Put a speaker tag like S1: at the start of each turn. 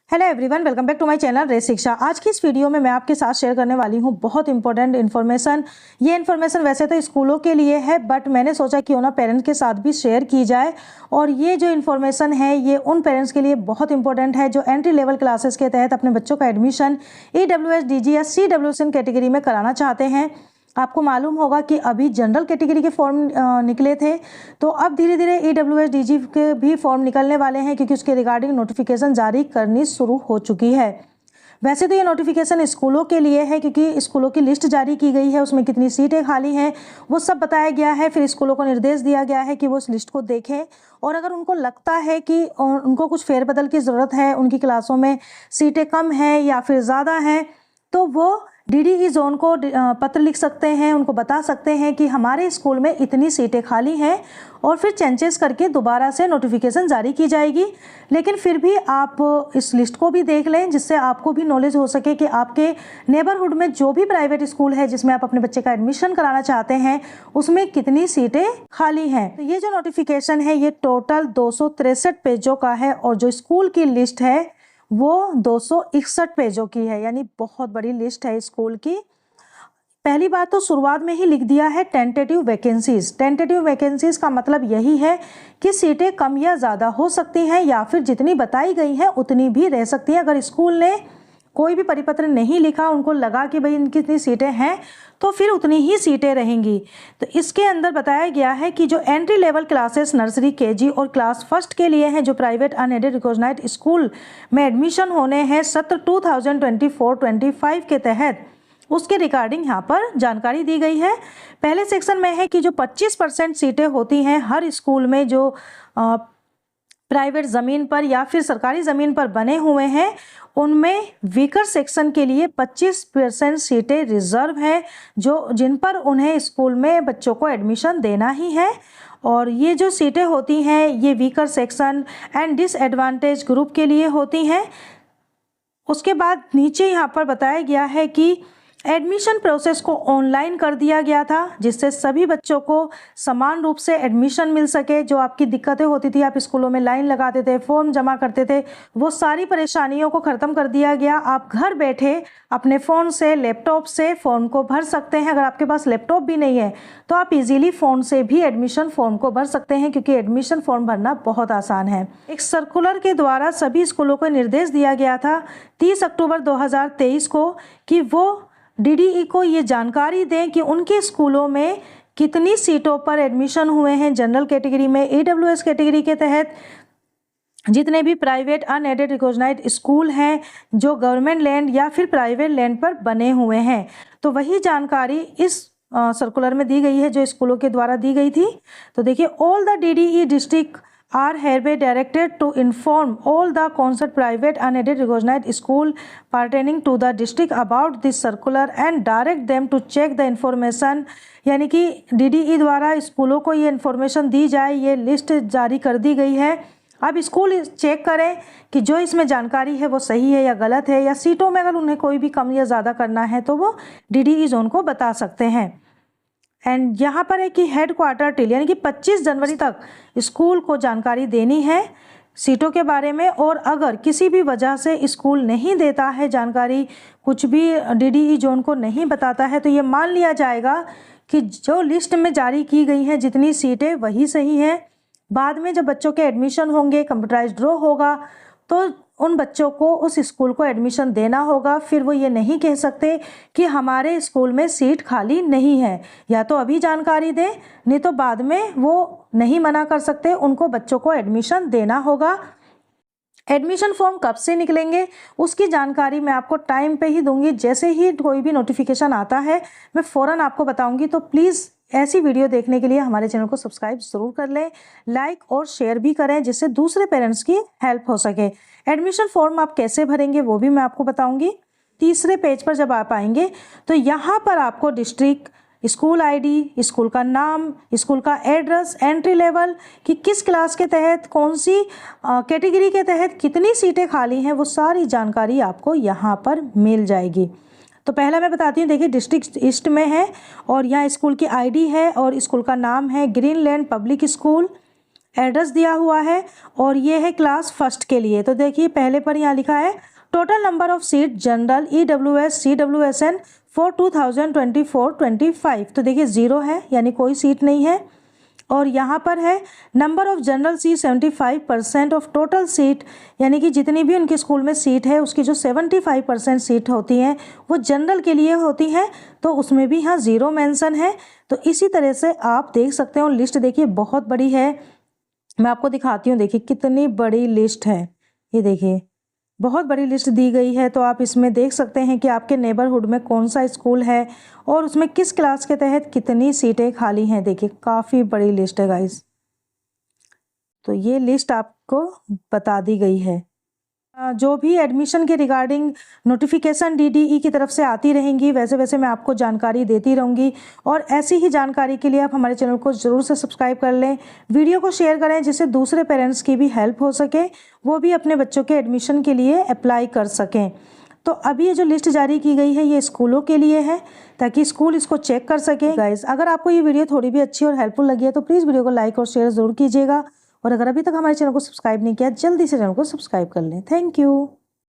S1: Hello everyone, welcome back to my channel race Shiksha. आज की इस वीडियो में मैं आपके साथ शेयर करने वाली हूं बहुत इंपॉर्टेंट इन्फॉर्मेशन। ये इन्फॉर्मेशन वैसे तो स्कूलों के लिए है, बट मैंने सोचा क्यों ना पेरेंट्स के साथ भी शेयर की जाए। और ये जो इन्फॉर्मेशन है ये उन पेरेंट्स के लिए बहुत इंपॉर्टेंट है जो एंट्री लेवल क्लासेस के तहत अपने बच्चों का admission EWS, DGS, CWSN category में कराना चाहते हैं। आपको मालूम होगा कि अभी जनरल कैटेगरी के फॉर्म निकले थे, तो अब धीरे धीरे EWS DG के भी फॉर्म निकलने वाले हैं, क्योंकि उसके रिगार्डिंग नोटिफिकेशन जारी करनी शुरू हो चुकी है। वैसे तो ये नोटिफिकेशन स्कूलों के लिए है, क्योंकि स्कूलों की लिस्ट जारी की गई है, उसमें कितनी सीटें खाली हैं वो सब बताया गया है। फिर स्कूलों को निर्देश दिया गया है कि वो उस लिस्ट को देखें, और अगर उनको लगता है कि उनको कुछ फेरबदल की ज़रूरत है, उनकी क्लासों में सीटें कम हैं या फिर ज़्यादा हैं, तो वो DDE जोन को पत्र लिख सकते हैं, उनको बता सकते हैं कि हमारे स्कूल में इतनी सीटें खाली हैं, और फिर चेंजेस करके दोबारा से नोटिफिकेशन जारी की जाएगी। लेकिन फिर भी आप इस लिस्ट को भी देख लें, जिससे आपको भी नॉलेज हो सके कि आपके नेबरहुड में जो भी प्राइवेट स्कूल है जिसमें आप अपने बच्चे का एडमिशन कराना चाहते हैं उसमें कितनी सीटें खाली हैं। तो ये जो नोटिफिकेशन है ये टोटल 263 पेजों का है, और जो स्कूल की लिस्ट है वो 261 पेजों की है, यानी बहुत बड़ी लिस्ट है स्कूल की। पहली बात तो शुरुआत में ही लिख दिया है टेंटेटिव वैकेंसीज। टेंटेटिव वैकेंसीज का मतलब यही है कि सीटें कम या ज़्यादा हो सकती हैं, या फिर जितनी बताई गई हैं उतनी भी रह सकती हैं। अगर स्कूल ने कोई भी परिपत्र नहीं लिखा, उनको लगा कि भाई इनकी इतनी सीटें हैं, तो फिर उतनी ही सीटें रहेंगी। तो इसके अंदर बताया गया है कि जो entry level classes nursery, KG और क्लास फर्स्ट के लिए हैं, जो प्राइवेट अनएडेड रिकॉग्नाइज्ड स्कूल में एडमिशन होने हैं सत्र 2024-25 के तहत, उसके रिगार्डिंग यहाँ पर जानकारी दी गई है। पहले सेक्शन में है कि जो 25% सीटें होती हैं हर स्कूल में, जो प्राइवेट ज़मीन पर या फिर सरकारी ज़मीन पर बने हुए हैं, उनमें वीकर सेक्शन के लिए 25% सीटें रिजर्व हैं, जो जिन पर उन्हें स्कूल में बच्चों को एडमिशन देना ही है। और ये जो सीटें होती हैं ये weaker section and disadvantage group के लिए होती हैं। उसके बाद नीचे यहाँ पर बताया गया है कि एडमिशन प्रोसेस को ऑनलाइन कर दिया गया था, जिससे सभी बच्चों को समान रूप से एडमिशन मिल सके। जो आपकी दिक्कतें होती थी, आप स्कूलों में लाइन लगाते थे, फॉर्म जमा करते थे, वो सारी परेशानियों को ख़त्म कर दिया गया। आप घर बैठे अपने फ़ोन से, लैपटॉप से फॉर्म को भर सकते हैं। अगर आपके पास लैपटॉप भी नहीं है तो आप इजीली फ़ोन से भी एडमिशन फॉर्म को भर सकते हैं, क्योंकि एडमिशन फॉर्म भरना बहुत आसान है। एक सर्कुलर के द्वारा सभी स्कूलों को निर्देश दिया गया था 30 अक्टूबर 2023 को कि वो DDE को ये जानकारी दें कि उनके स्कूलों में कितनी सीटों पर एडमिशन हुए हैं जनरल कैटेगरी में, EWS कैटेगरी के तहत जितने भी प्राइवेट अनएडेड रिकॉग्नाइज्ड स्कूल हैं जो गवर्नमेंट लैंड या फिर प्राइवेट लैंड पर बने हुए हैं। तो वही जानकारी इस सर्कुलर में दी गई है जो स्कूलों के द्वारा दी गई थी। तो देखिए, all the DDE district are hereby directed to inform all the concerned private unaided recognized school pertaining to the district about this circular and direct them to check the information। यानी कि DDE द्वारा स्कूलों को ये information दी जाए, ये list जारी कर दी गई है। अब स्कूल चेक करें कि जो इसमें जानकारी है वो सही है या गलत है, या सीटों में अगर उन्हें कोई भी कम या ज़्यादा करना है तो वो DDE जोन को बता सकते हैं। एंड यहाँ पर है कि हेड क्वार्टर टिल, यानी कि 25 जनवरी तक स्कूल को जानकारी देनी है सीटों के बारे में। और अगर किसी भी वजह से स्कूल नहीं देता है जानकारी, कुछ भी DDE जोन को नहीं बताता है, तो ये मान लिया जाएगा कि जो लिस्ट में जारी की गई है जितनी सीटें वही सही है। बाद में जब बच्चों के एडमिशन होंगे, कंप्यूटराइज्ड ड्रॉ होगा, तो उन बच्चों को उस स्कूल को एडमिशन देना होगा। फिर वो ये नहीं कह सकते कि हमारे स्कूल में सीट खाली नहीं है, या तो अभी जानकारी दें, नहीं तो बाद में वो नहीं मना कर सकते, उनको बच्चों को एडमिशन देना होगा। एडमिशन फॉर्म कब से निकलेंगे उसकी जानकारी मैं आपको टाइम पे ही दूंगी। जैसे ही कोई भी नोटिफिकेशन आता है मैं फ़ौरन आपको बताऊंगी। तो प्लीज़ ऐसी वीडियो देखने के लिए हमारे चैनल को सब्सक्राइब ज़रूर कर लें, लाइक और शेयर भी करें, जिससे दूसरे पेरेंट्स की हेल्प हो सके। एडमिशन फॉर्म आप कैसे भरेंगे वो भी मैं आपको बताऊंगी। तीसरे पेज पर जब आप आएंगे तो यहाँ पर आपको डिस्ट्रिक्ट, स्कूल ID, स्कूल का नाम, स्कूल का एड्रेस, एंट्री लेवल कि किस क्लास के तहत, कौन सी कैटेगरी के तहत कितनी सीटें खाली हैं, वो सारी जानकारी आपको यहाँ पर मिल जाएगी। तो पहला मैं बताती हूँ, देखिए डिस्ट्रिक्ट ईस्ट में है और यहाँ स्कूल की ID है और स्कूल का नाम है ग्रीनलैंड पब्लिक स्कूल। एड्रेस दिया हुआ है और ये है क्लास फर्स्ट के लिए। तो देखिए पहले पर यहाँ लिखा है total number of seat general EWS CWSN for 2024-25। तो देखिए 0 है, यानी कोई सीट नहीं है। और यहाँ पर है number of general seat 75% of total seat, यानी कि जितनी भी उनके स्कूल में सीट है उसकी जो 75% सीट होती हैं वो जनरल के लिए होती हैं, तो उसमें भी यहाँ 0 मेंशन है। तो इसी तरह से आप देख सकते हो लिस्ट देखिए बहुत बड़ी है। मैं आपको दिखाती हूँ, देखिए कितनी बड़ी लिस्ट है, ये देखिए बहुत बड़ी लिस्ट दी गई है। तो आप इसमें देख सकते हैं कि आपके नेबरहुड में कौन सा स्कूल है और उसमें किस क्लास के तहत कितनी सीटें खाली हैं। देखिए काफ़ी बड़ी लिस्ट है गाइस। तो ये लिस्ट आपको बता दी गई है। जो भी एडमिशन के रिगार्डिंग नोटिफिकेशन DDE की तरफ से आती रहेंगी वैसे वैसे मैं आपको जानकारी देती रहूँगी। और ऐसी ही जानकारी के लिए आप हमारे चैनल को ज़रूर से सब्सक्राइब कर लें, वीडियो को शेयर करें जिससे दूसरे पेरेंट्स की भी हेल्प हो सके, वो भी अपने बच्चों के एडमिशन के लिए अप्लाई कर सकें। तो अभी ये जो लिस्ट जारी की गई है ये स्कूलों के लिए है ताकि स्कूल इसको चेक कर सके। गाइस अगर आपको ये वीडियो थोड़ी भी अच्छी और हेल्पफुल लगी है तो प्लीज़ वीडियो को लाइक और शेयर ज़रूर कीजिएगा। और अगर अभी तक हमारे चैनल को सब्सक्राइब नहीं किया जल्दी से चैनल को सब्सक्राइब कर लें। Thank you.